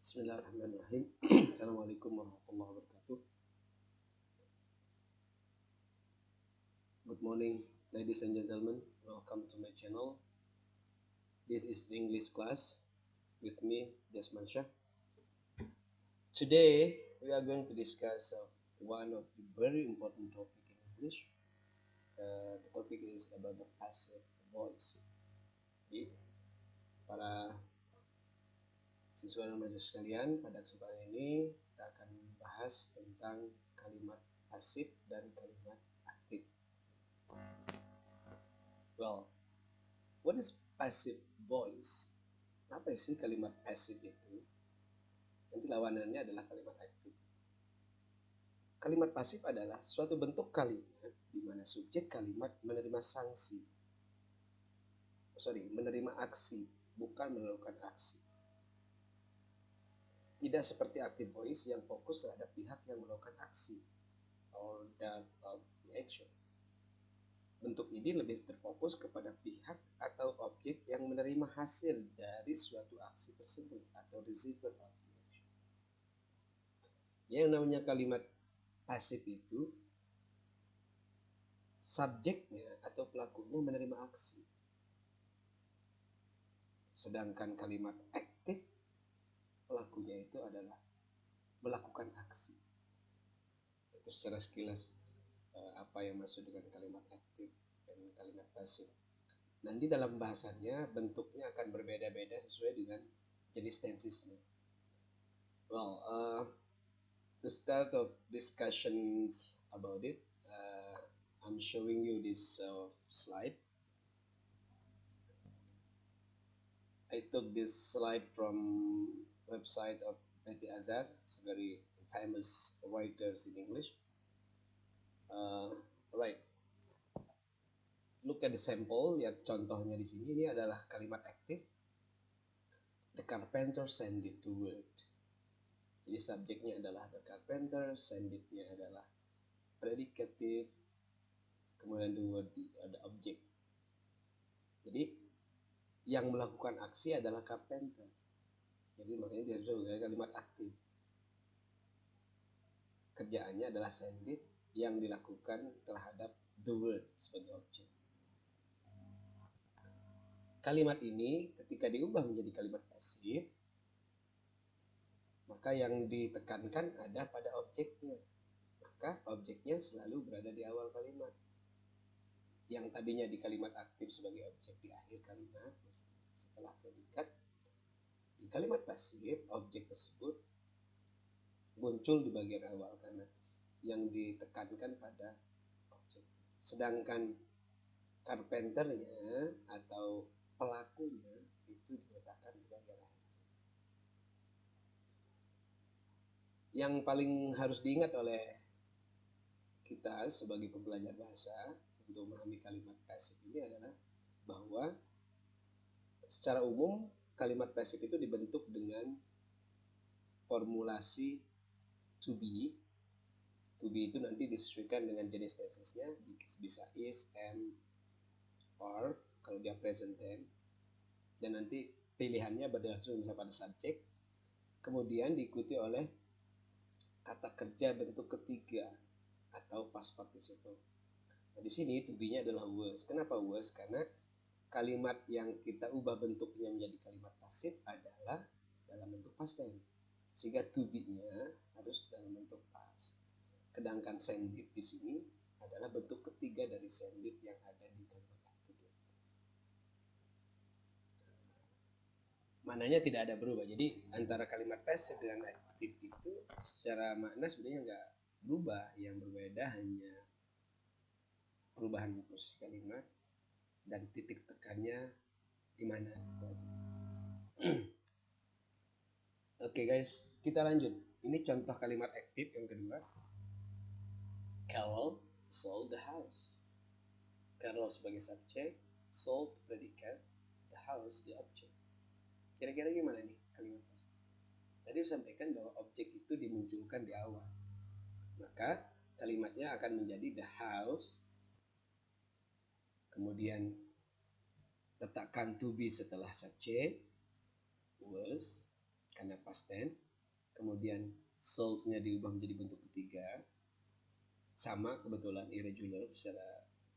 Bismillahirrahmanirrahim. Assalamualaikum warahmatullahi wabarakatuh. Good morning, ladies and gentlemen. Welcome to my channel. This is the English class with me, Jasman Shah. Today, we are going to discuss one of the very important topic in English. The topic is about the passive voice. Jadi, para siswa dan mahasiswa sekalian, pada kesempatan ini kita akan membahas tentang kalimat pasif dan kalimat aktif. Well, what is passive voice? Apa sih kalimat passive itu? Nanti lawanannya adalah kalimat aktif. Kalimat pasif adalah suatu bentuk kalimat di mana subjek kalimat menerima menerima aksi, bukan melakukan aksi. Tidak seperti active voice yang fokus terhadap pihak yang melakukan aksi or that of the action. Bentuk ini lebih terfokus kepada pihak atau objek yang menerima hasil dari suatu aksi tersebut atau receiver of the action. Yang namanya kalimat pasif itu subjeknya atau pelakunya menerima aksi. Sedangkan kalimat aktif pelakunya itu adalah melakukan aksi. Itu secara sekilas apa yang maksud dengan kalimat aktif dan kalimat pasif. Nanti dalam bahasannya bentuknya akan berbeda-beda sesuai dengan jenis tensisnya. Well, to start of discussions about it, I'm showing you this slide. I took this slide from website of Betty Azar. It's very famous writers in English. Right. Look at the sample. Lihat contohnya di sini. Ini adalah kalimat aktif. The carpenter sent it to work. Jadi subjeknya adalah the carpenter, send it-nya adalah predicative, kemudian the word ada objek. Jadi yang melakukan aksi adalah carpenter. Jadi makanya dia juga kalimat aktif. Kerjaannya adalah send it yang dilakukan terhadap the word sebagai objek. Kalimat ini ketika diubah menjadi kalimat pasif, maka yang ditekankan ada pada objeknya. Maka objeknya selalu berada di awal kalimat. Yang tadinya di kalimat aktif sebagai objek di akhir kalimat, setelah predikat, di kalimat pasif, objek tersebut muncul di bagian awal karena yang ditekankan pada objek. Sedangkan carpenternya atau pelakunya itu diletakkan di bagian akhir. Yang paling harus diingat oleh kita sebagai pembelajar bahasa untuk memahami kalimat pasif ini adalah bahwa secara umum kalimat pasif itu dibentuk dengan formulasi to be. To be itu nanti disesuaikan dengan jenis tensesnya, bisa is, am, are kalau dia present tense, dan nanti pilihannya berdasarkan pada subjek, kemudian diikuti oleh kata kerja bentuk ketiga atau past participle. Nah, di sini to be-nya adalah was. Kenapa was? Karena kalimat yang kita ubah bentuknya menjadi kalimat pasif adalah dalam bentuk past tense. Sehingga to be-nya harus dalam bentuk past. Sedangkan send it di sini adalah bentuk ketiga dari send it yang ada di kalimat aktif. Maknanya tidak ada berubah. Jadi antara kalimat pasif dengan aktif itu secara makna sebenarnya nggak berubah. Yang berbeda hanya perubahan posisi kalimat dan titik tekannya di mana. Oke guys, kita lanjut. Ini contoh kalimat aktif yang kedua. Carol sold the house. Carol sebagai subjek, sold predikat, the house the object. Kira-kira gimana nih kalimat pasif? Tadi disampaikan bahwa objek itu dimunculkan di awal. Maka kalimatnya akan menjadi the house. Kemudian letakkan to be setelah subjek, was. karena past tense. Kemudian sold-nya diubah menjadi bentuk ketiga, sama kebetulan irregular secara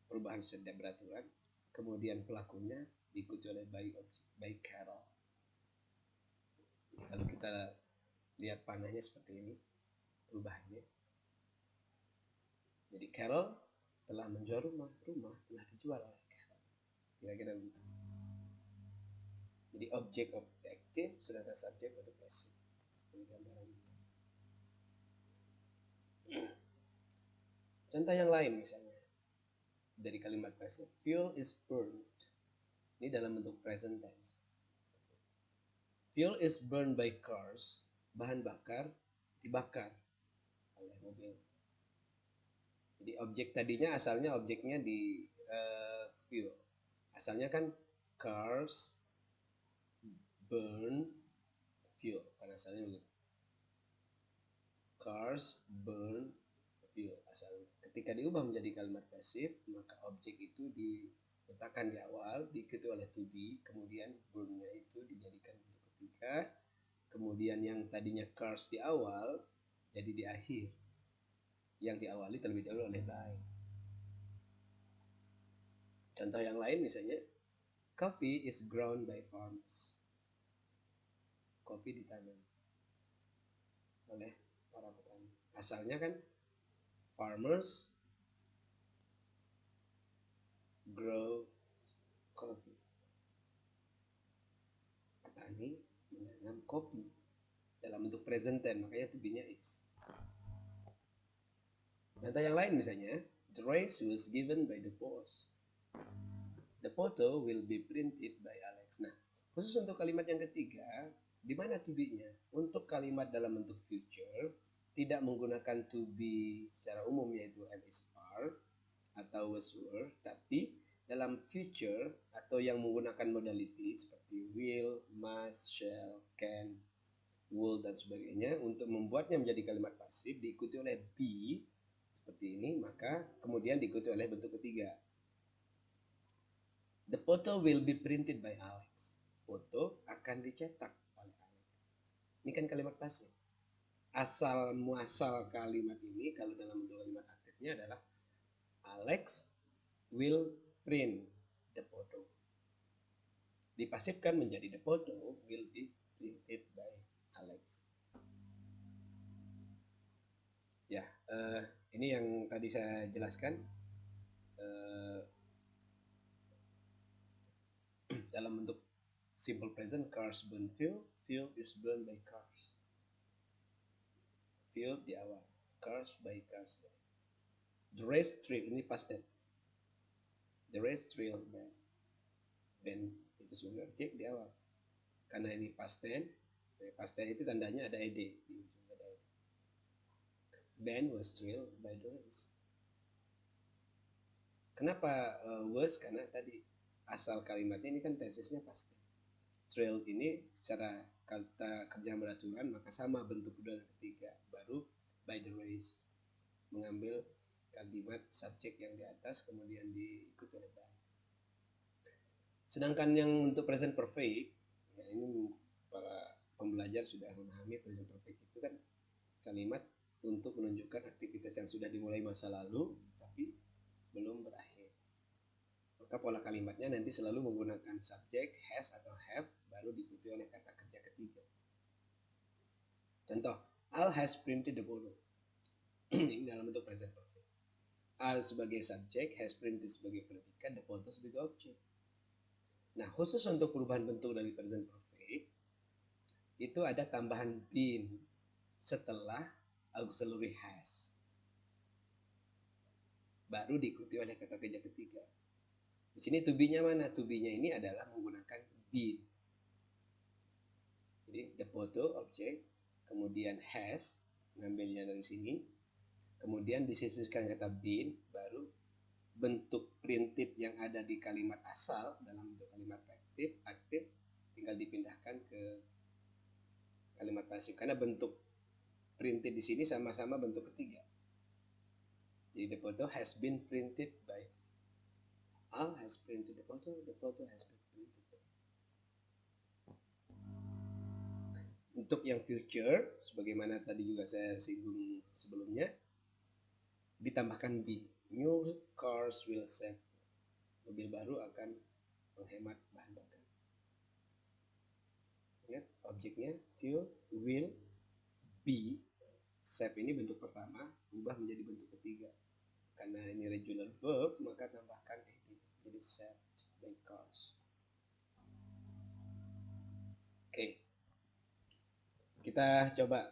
perubahan secara beraturan. Kemudian pelakunya diikuti oleh by Carol. Kalau kita lihat panahnya seperti ini perubahannya. Jadi Carol telah menjual rumah telah dijual oleh Carol. Kira-kira begitu. Jadi objek objektif sedangkan subjek pada pasif. Contoh yang lain misalnya dari kalimat pasif, fuel is burned. Ini dalam bentuk present tense. Fuel is burned by cars. Bahan bakar dibakar oleh mobil. Jadi objek tadinya asalnya objeknya di fuel. Asalnya kan cars burn fuel. Kan asalnya begitu. Cars burn fuel. Asalnya. Ketika diubah menjadi kalimat pasif, maka objek itu diletakkan di awal, diikuti oleh to be, kemudian burn-nya itu dijadikan bentuk ketiga, kemudian yang tadinya cars di awal jadi di akhir. Yang diawali terlebih dahulu oleh by. Contoh yang lain misalnya, coffee is grown by farmers. Kopi ditanam oleh para petani. Asalnya kan farmers grow coffee. Petani menanam kopi dalam bentuk present tense, makanya to be-nya is. Contoh yang lain misalnya, the race was given by the boss. The photo will be printed by Alex. Nah, khusus untuk kalimat yang ketiga, di mana to be-nya? Untuk kalimat dalam bentuk future, tidak menggunakan to be secara umum yaitu am is are atau was were, tapi dalam future atau yang menggunakan modality seperti will, must, shall, can, would dan sebagainya, untuk membuatnya menjadi kalimat pasif diikuti oleh be seperti ini, maka kemudian diikuti oleh bentuk ketiga. The photo will be printed by Alex. Foto akan dicetak oleh Alex. Ini kan kalimat pasif. Asal muasal kalimat ini kalau dalam bentuk kalimat aktifnya adalah Alex will print the photo. Dipasifkan menjadi the photo will be printed by Alex. Ya, ini yang tadi saya jelaskan. Dalam bentuk simple present, cars burn fuel, fuel is burned by cars. Fuel di awal, cars by cars. The race trail, ini past tense. The race trail band. Band itu sebagai objek di awal. Karena ini past tense, past tense itu tandanya ada ed di ujung. Band was trailed by the race. Kenapa was? Karena tadi asal kalimatnya ini kan tesisnya pasti. Trail ini secara kata kerja beraturan maka sama bentuk kedua dan ketiga, baru by the race mengambil kalimat subjek yang di atas kemudian diikuti oleh by. Sedangkan yang untuk present perfect, ya ini para pembelajar sudah memahami present perfect itu kan kalimat untuk menunjukkan aktivitas yang sudah dimulai masa lalu tapi belum berakhir. Maka pola kalimatnya nanti selalu menggunakan subjek, has atau have, baru diikuti oleh kata kerja ketiga. Contoh, Al has printed the photo. Ini dalam bentuk present perfect. Al sebagai subjek, has printed sebagai predikat, the photo sebagai objek. Nah, khusus untuk perubahan bentuk dari present perfect, itu ada tambahan been setelah auxiliary has. Baru diikuti oleh kata kerja ketiga. Di sini to be-nya mana? To be-nya ini adalah menggunakan been. Jadi the photo objek, kemudian has, ngambilnya dari sini, kemudian disisipkan kata been, baru bentuk printed yang ada di kalimat asal dalam bentuk kalimat aktif tinggal dipindahkan ke kalimat pasif karena bentuk printed di sini sama-sama bentuk ketiga. Jadi the photo has been printed by Al has printed the photo has been printed by. Untuk yang future, sebagaimana tadi juga saya singgung sebelumnya, ditambahkan be. New cars will save. Mobil baru akan menghemat bahan bakar. Ingat, objeknya fuel, will, be. Save ini bentuk pertama, ubah menjadi bentuk ketiga. Karena ini regular verb, maka tambahkan ed. Jadi saved by cars. Oke. Kita coba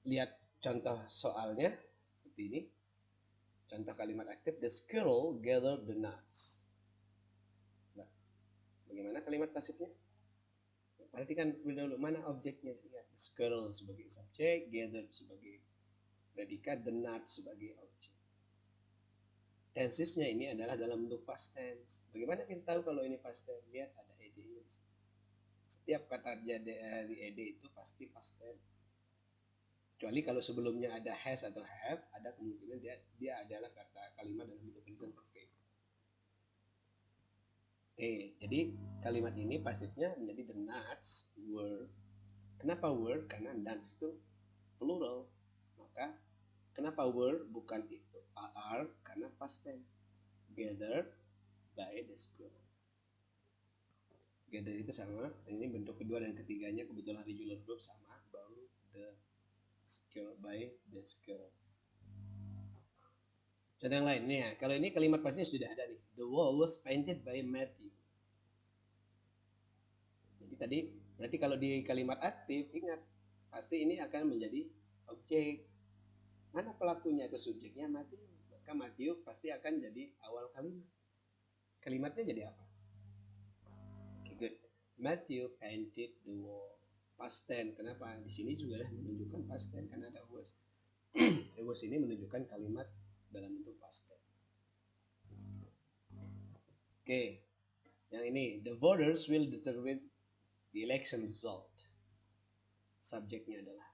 lihat contoh soalnya seperti ini. Contoh kalimat aktif, the squirrel gathered the nuts. Nah, bagaimana kalimat pasifnya? Perhatikan dulu mana objeknya. Lihat, the squirrel sebagai subjek, gathered sebagai predikat, the nuts sebagai objek. Tensesnya ini adalah dalam bentuk past tense. Bagaimana kita tahu kalau ini past tense? Lihat ada ed-nya. Setiap kata dari ed itu pasti past tense. Kecuali kalau sebelumnya ada has atau have, ada kemungkinan dia adalah kata kalimat dalam bentuk present perfect. Oke, jadi kalimat ini pasifnya menjadi the nuts were. Kenapa were? Karena nuts itu plural. Maka kenapa were bukan itu are? Karena past tense. Gathered by the squirrel. Gather itu sama, ini bentuk kedua dan ketiganya kebetulan regular verb sama, baru the squirrel by the squirrel. Contoh yang lain nih ya, kalau ini kalimat pastinya sudah ada nih. The wall was painted by Matthew. Jadi tadi berarti kalau di kalimat aktif ingat pasti ini akan menjadi objek. Mana pelakunya atau subjeknya? Matthew. Maka Matthew pasti akan jadi awal kalimat. Kalimatnya jadi apa? Good. Matthew painted the wall. Past tense. Kenapa? Di sini juga menunjukkan past tense karena ada was. Was ini menunjukkan kalimat dalam bentuk past tense. Oke. Yang ini, the voters will determine the election result. Subjeknya adalah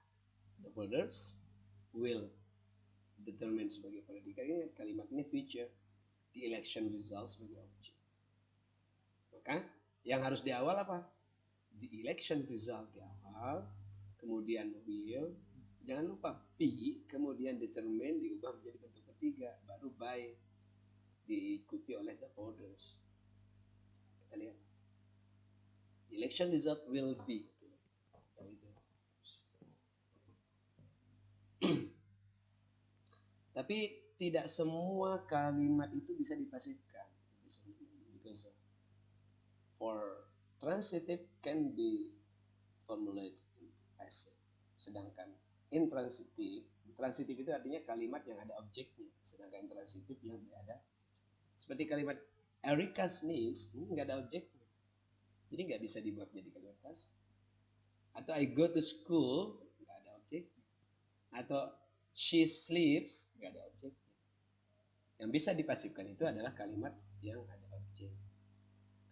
the voters will determine sebagai predikat. Ini kalimat ini future. The election result sebagai objek. Maka yang harus di awal apa? The election result di awal, kemudian will, jangan lupa be, kemudian determine diubah menjadi bentuk ketiga, baru by diikuti oleh the voters. Kita lihat. The election result will be. Tapi tidak semua kalimat itu bisa dipasifkan. Because for transitive can be formulated in passive. Sedangkan intransitive itu artinya kalimat yang ada objeknya. Sedangkan intransitive yang tidak ada. Seperti kalimat Erica's niece, ini nggak ada objeknya. Jadi nggak bisa dibuat menjadi kalimat passive. Atau I go to school, nggak ada objeknya. Atau she sleeps, nggak ada objeknya. Yang bisa dipasifkan itu adalah kalimat yang ada objek.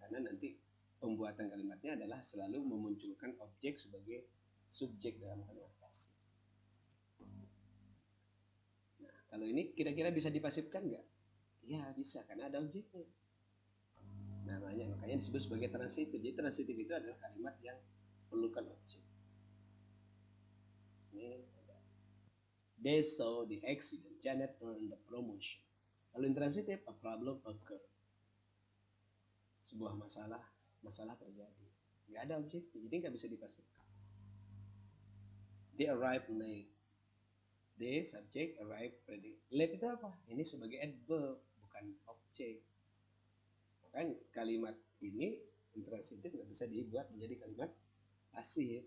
Karena nanti pembuatan kalimatnya adalah selalu memunculkan objek sebagai subjek dalam kalimat pasif. Nah, kalau ini kira-kira bisa dipasifkan nggak? Ya bisa, karena ada objeknya. Makanya disebut sebagai transitif. Jadi transitif itu adalah kalimat yang perlukan objek. Ini they saw the accident. Janet earned the promotion. Kalau intransitif, a problem occurred. Sebuah masalah terjadi. Nggak ada objek, jadi nggak bisa dipasifkan. They arrived late. They subject arrived predicate. Late itu apa? Ini sebagai adverb, bukan objek. Makanya kalimat ini intransitif nggak bisa dibuat menjadi kalimat pasif.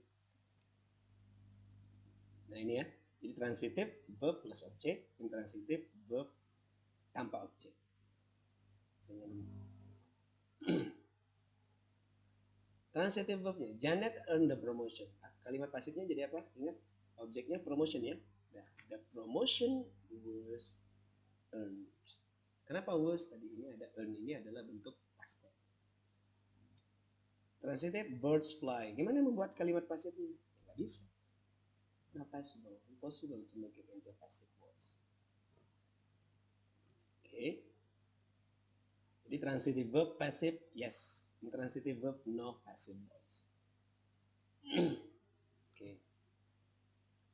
Nah ini ya. Jadi transitif verb plus objek, intransitif verb tanpa objek. Transitive verbnya, Janet earned the promotion. Kalimat pasifnya jadi apa? Ingat, objeknya promotion ya. Nah, the promotion was earned. Kenapa was? Tadi ini ada earn, ini adalah bentuk past tense. Transitive birds fly. Gimana membuat kalimat pasifnya? Nggak bisa. Not possible. Impossible to make it into passive voice. Oke. Jadi transitive verb passive, yes. Intransitive verb no passive voice.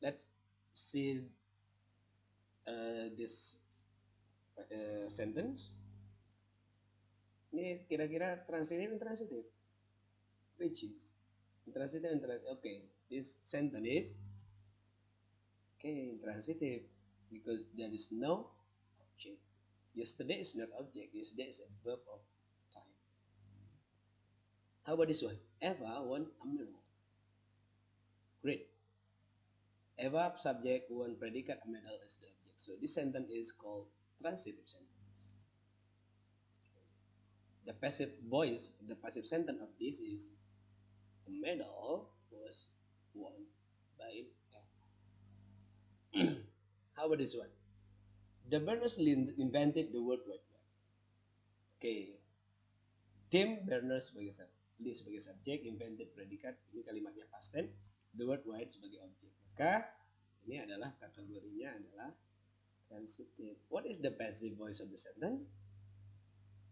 let's see this sentence. Ini kira-kira transitive intransitive, which is intransitive intransitive. Okay, this sentence is intransitive because there is no object. Yesterday is not object. Yesterday is a verb of time. How about this one? Eva won a medal. Great. Eva subject won predicate, a medal is the object. So this sentence is called transitive sentence. The passive voice, the passive sentence of this is the medal was won by Eva. How about this one? The Berners-Lee invented the World Wide Web. Okay. Tim Berners-Lee sebagai subjek, invented predikat, ini kalimatnya past tense, the word wide sebagai objek. Maka ini adalah kategorinya adalah transitive. What is the passive voice of the sentence?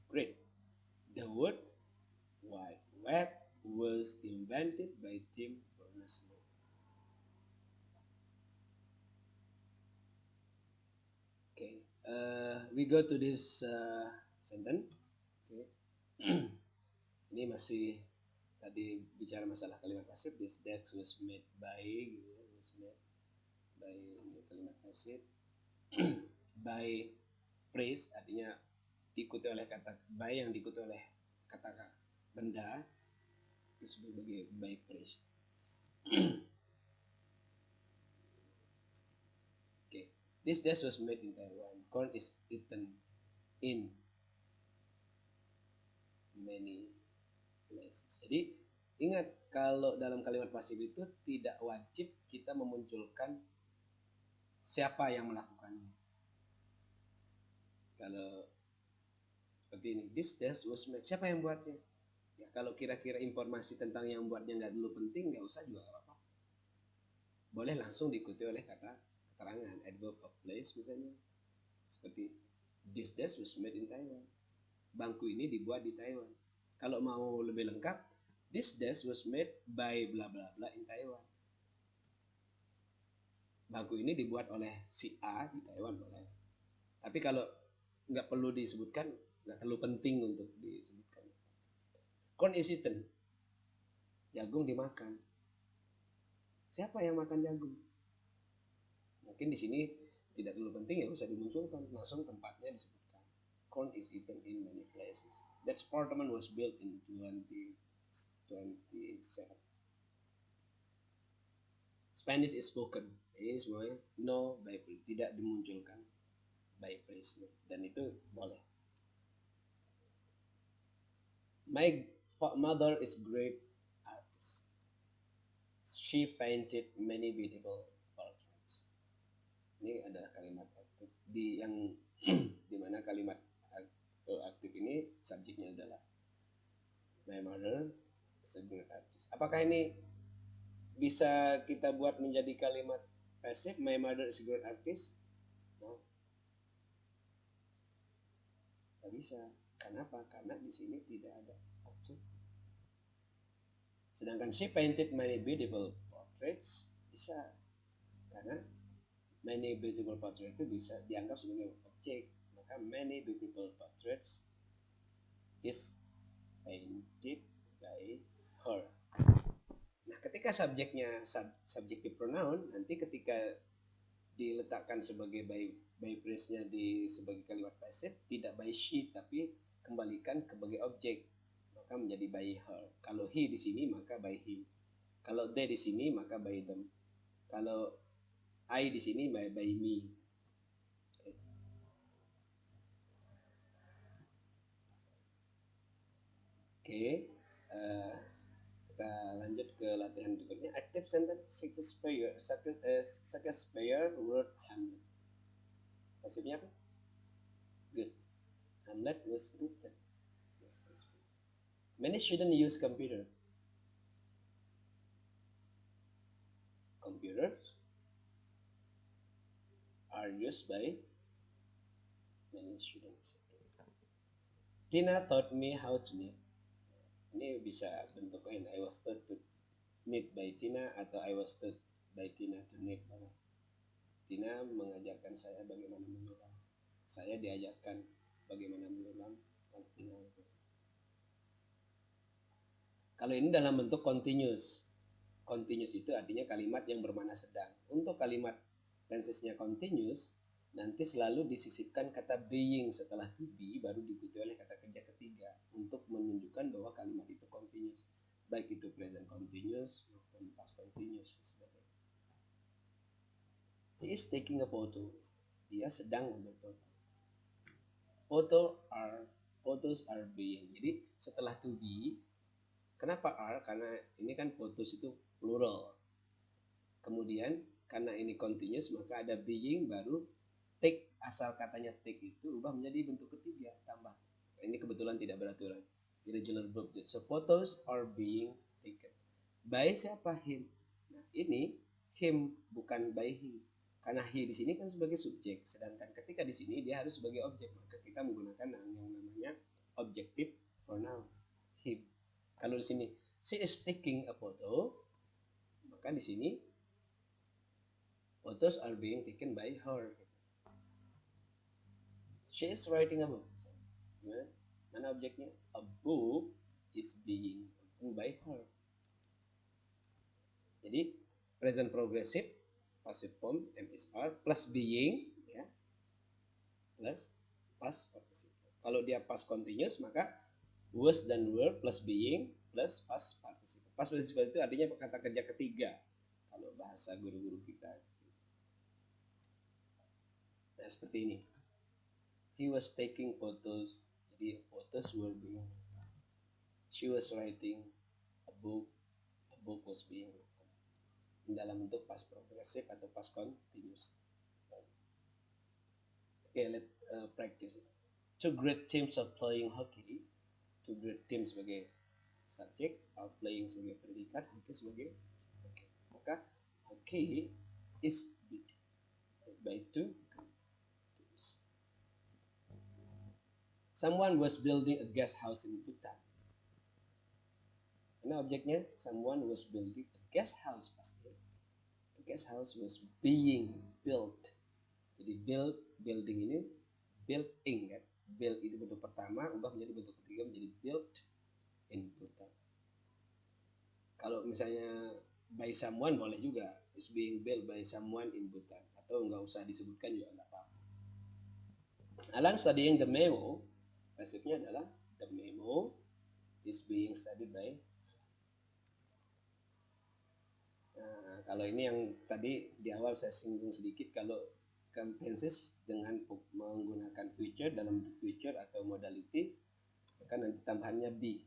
Great. The word wide web was invented by Tim Berners-Lee. Okay. We go to this sentence. Okay. Ini masih tadi bicara masalah kalimat pasif. This desk was made by, gitu ya, was made by, ini kalimat pasif. By praise artinya diikuti oleh kata by yang diikuti oleh kata benda, itu sebagai by praise. Okay. This desk was made in Taiwan. Corn is eaten in many places. Jadi ingat, kalau dalam kalimat pasif itu tidak wajib kita memunculkan siapa yang melakukannya. Kalau seperti ini, this desk was made, siapa yang buatnya? Ya kalau kira-kira informasi tentang yang buatnya nggak dulu penting, nggak usah juga apa-apa. Boleh langsung diikuti oleh kata keterangan, adverb of place misalnya. Seperti this desk was made in Taiwan. Bangku ini dibuat di Taiwan. Kalau mau lebih lengkap, this desk was made by bla bla bla in Taiwan. Bangku ini dibuat oleh si A di Taiwan boleh. Tapi kalau nggak perlu disebutkan, nggak terlalu penting untuk disebutkan. Corn is eaten. Jagung dimakan. Siapa yang makan jagung? Mungkin di sini tidak terlalu penting, ya usah dimunculkan, langsung tempatnya disebutkan. Corn is eaten in many places. That apartment was built in 2027. Spanish is spoken. Ini semuanya no by place, tidak dimunculkan by place, dan itu boleh. My mother is great artist. She painted many beautiful portraits. Ini adalah kalimat aktif di yang dimana kalimat aktif ini subjeknya adalah my mother is a great artist. Apakah ini bisa kita buat menjadi kalimat pasif, my mother is a great artist? No. Tidak bisa. Kenapa? Karena di sini tidak ada objek. Sedangkan she painted many beautiful portraits bisa, karena many beautiful portraits itu bisa dianggap sebagai objek. Maka many beautiful portraits is painted by her. Nah, ketika subjeknya subjective pronoun, nanti ketika diletakkan sebagai by phrase-nya sebagai kalimat pasif, tidak by she tapi kembalikan sebagai objek, maka menjadi by her. Kalau he di sini maka by him. Kalau they di sini maka by them. Kalau I di sini by me. Oke. Kita lanjut ke latihan berikutnya. Active sentence Shakespeare wrote Hamlet. Pasifnya apa? Good. Hamlet was written. Many students use computer. Computers are used by many students. Tina taught me how to knit. Ini bisa bentuk lain. I was taught to knit by Tina atau I was taught by Tina Turner. Tina mengajarkan saya bagaimana menyelam. Saya diajarkan bagaimana menyelam oleh Tina. Kalau ini dalam bentuk continuous. Continuous itu artinya kalimat yang bermakna sedang. Untuk kalimat tensesnya continuous, nanti selalu disisipkan kata being setelah to be, baru diikuti oleh kata kerja ketiga untuk menunjukkan bahwa kalimat itu continuous, baik itu present continuous maupun past continuous. He is taking a photo. Dia sedang mengambil foto. Photos are being. Jadi setelah to be, kenapa are? Karena ini kan photos itu plural. Kemudian karena ini continuous, maka ada being, baru take, asal katanya take itu ubah menjadi bentuk ketiga, tambah. Ini kebetulan tidak beraturan. Irregular verb. So photos are being taken. By siapa? Him. Nah, ini him bukan by him. Karena he di sini kan sebagai subjek, sedangkan ketika di sini dia harus sebagai objek, maka kita menggunakan yang namanya objective pronoun him. Kalau di sini she is taking a photo, maka di sini photos are being taken by her. She is writing a book. Mana objeknya? A book is being written by her. Jadi present progressive passive form MSR plus being, ya, plus past participle. Kalau dia past continuous, maka was dan were plus being plus past participle. Past participle itu artinya kata kerja ketiga kalau bahasa guru-guru kita. Nah, seperti ini. He was taking photos. Jadi photos were being. She was writing a book. A book was being written. Dalam bentuk past progressive atau past continuous. Okay, let's practice it. Two great teams are playing hockey. Two great teams sebagai subjek, are playing sebagai predikat, hockey sebagai okay. Maka hockey is beat by two teams. Someone was building a guest house in Bhutan. Karena objeknya someone was building a guest house pasti. A guest house was being built. Jadi building ini built-in kan. Build itu bentuk pertama, ubah menjadi bentuk ketiga menjadi built in Bhutan. Kalau misalnya by someone boleh juga, is being built by someone in Bhutan, atau nggak usah disebutkan juga nggak apa-apa. Alan studying the memo, pasifnya adalah the memo is being studied by. Nah, kalau ini yang tadi di awal saya singgung sedikit, kalau tenses dengan menggunakan future dalam bentuk future atau modality, maka nanti tambahannya be.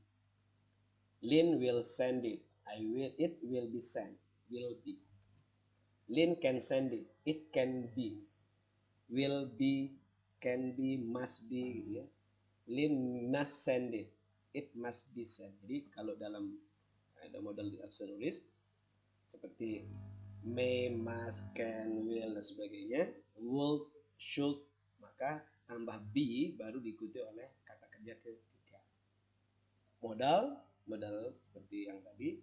Lin will send it. It will be sent. Will be. Lin can send it. It can be. Will be, can be, must be, gitu ya. Lin must send it. It must be sent. Jadi kalau dalam ada modal auxiliaries seperti may, must, can, will dan sebagainya, would, should, maka tambah be baru diikuti oleh kata kerja ketiga. Modal seperti yang tadi,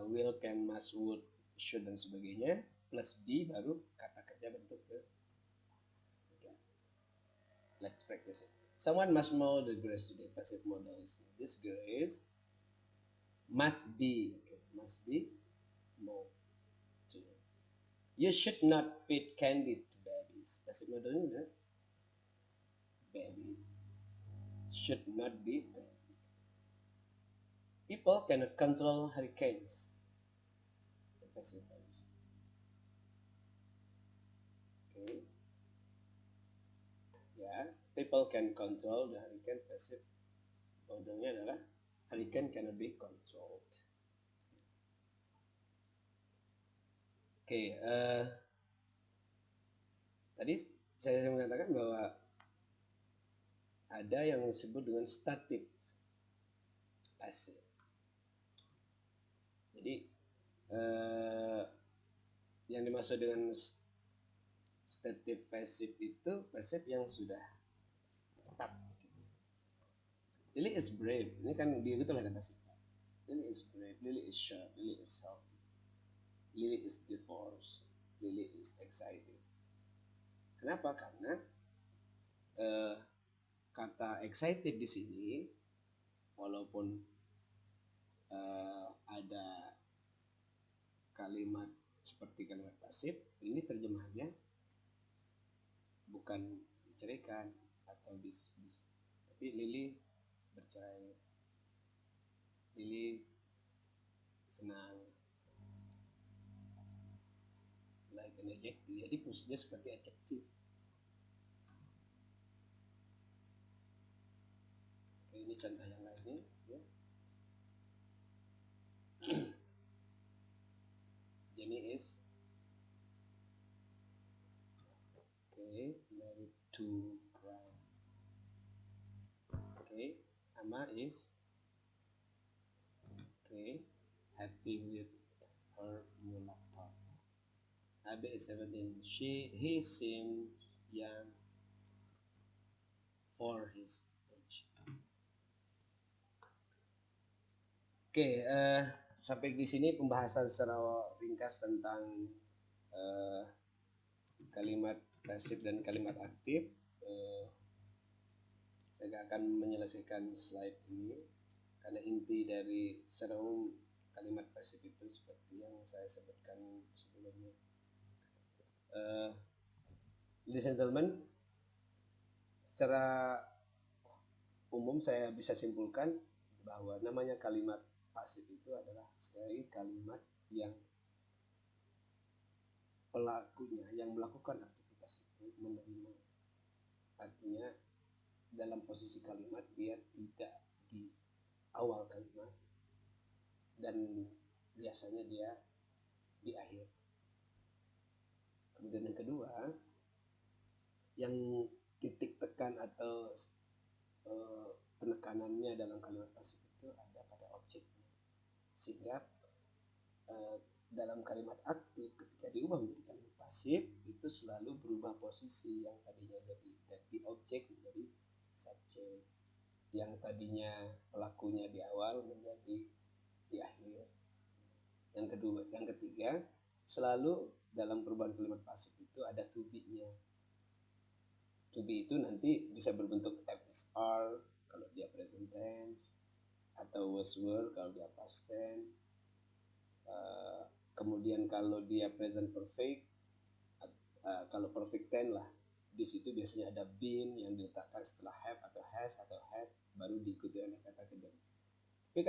will, can, must, would, should dan sebagainya, plus be baru kata kerja bentuk ketiga. Let's practice it. Someone must mow the grass today. Passive modals. This grass must be, okay, must be mowed. You should not feed candy to babies. Passive modalnya babies should not be fed. People cannot control hurricanes. The passive voice. Okay. Ya, people can control the hurricane. Passive modalnya adalah hurricane cannot be controlled. Oke, tadi saya mengatakan bahwa ada yang disebut dengan stative passive. Jadi yang dimaksud dengan stative passive itu passive yang sudah tetap. Lily is brave. Ini kan dia gitu lah kata sifat. Lily is brave. Lily is sharp. Lily is healthy. Lily is divorced, Lily is excited. Kenapa? Karena kata excited di sini, walaupun ada kalimat seperti kalimat pasif, ini terjemahannya bukan diceraikan atau tapi Lily bercerai, Lily senang, like an adjective, jadi fungsinya seperti adjective. Oke, ini contoh yang lainnya ya. Jenny is married to Brian. Amma is happy with her new laptop. Abe is 17. He seems young for his age. Sampai di sini pembahasan secara ringkas tentang kalimat pasif dan kalimat aktif. Saya nggak akan menyelesaikan slide ini karena inti dari secara umum kalimat pasif itu seperti yang saya sebutkan sebelumnya. Ladies and gentlemen, secara umum saya bisa simpulkan bahwa namanya kalimat pasif itu adalah sekali kalimat yang pelakunya yang melakukan aktivitas itu menerima. Artinya dalam posisi kalimat dia tidak di awal kalimat dan biasanya dia di akhir. Kemudian yang kedua, yang titik tekan atau penekanannya dalam kalimat pasif itu ada pada objeknya, sehingga dalam kalimat aktif ketika diubah menjadi kalimat pasif itu selalu berubah posisi, yang tadinya jadi objek menjadi subjek, yang tadinya pelakunya di awal menjadi di akhir. Yang ketiga, selalu dalam perubahan kalimat pasif itu ada to be-nya. To be itu nanti bisa berbentuk FSR kalau dia present tense, atau was were kalau dia past tense. Kemudian kalau dia present perfect, kalau perfect tense lah, di situ biasanya ada been yang diletakkan setelah have atau has atau had, baru diikuti oleh kata kerja. Tapi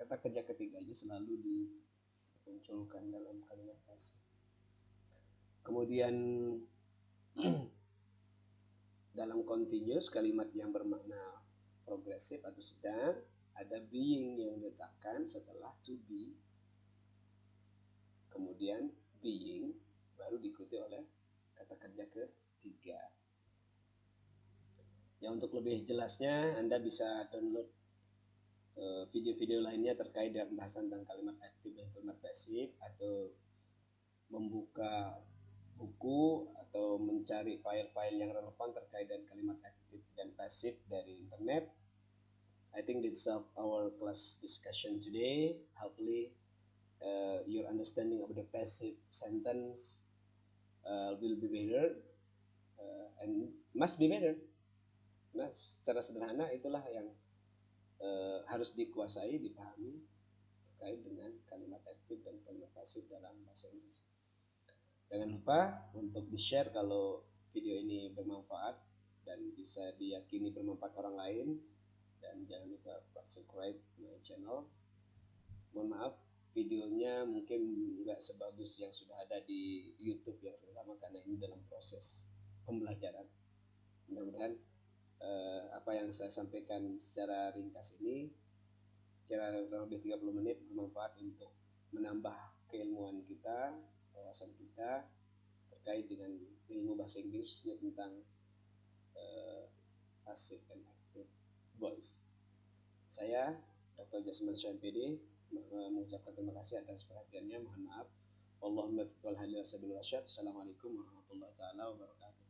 kata kerja ketiganya selalu dimunculkan dalam kalimat pasif. Kemudian dalam continuous, kalimat yang bermakna progresif atau sedang, ada being yang diletakkan setelah to be, kemudian being baru diikuti oleh kata kerja ketiga. Ya, untuk lebih jelasnya Anda bisa download video-video lainnya terkait dengan pembahasan tentang kalimat aktif dan kalimat pasif, atau membuka buku atau mencari file-file yang relevan terkait dengan kalimat aktif dan pasif dari internet. I think that's our class discussion today. Hopefully your understanding of the passive sentence will be better and must be better. Nah, secara sederhana itulah yang harus dikuasai, dipahami terkait dengan kalimat aktif dan kalimat pasif dalam bahasa Inggris. Jangan lupa untuk di-share kalau video ini bermanfaat dan bisa diyakini bermanfaat orang lain, dan jangan lupa subscribe my channel. Mohon maaf, videonya mungkin nggak sebagus yang sudah ada di YouTube yang pertama, karena ini dalam proses pembelajaran. Mudah-mudahan apa yang saya sampaikan secara ringkas ini kira kurang lebih 30 menit bermanfaat untuk menambah keilmuan kita, wawasan kita terkait dengan ilmu bahasa Inggris tentang passive and active voice. Saya Dr. Jasman Syah MPD mengucapkan terima kasih atas perhatiannya. Mohon maaf. Allahumma taqabbal hadza sabil rasyad. Assalamualaikum warahmatullahi taala wabarakatuh.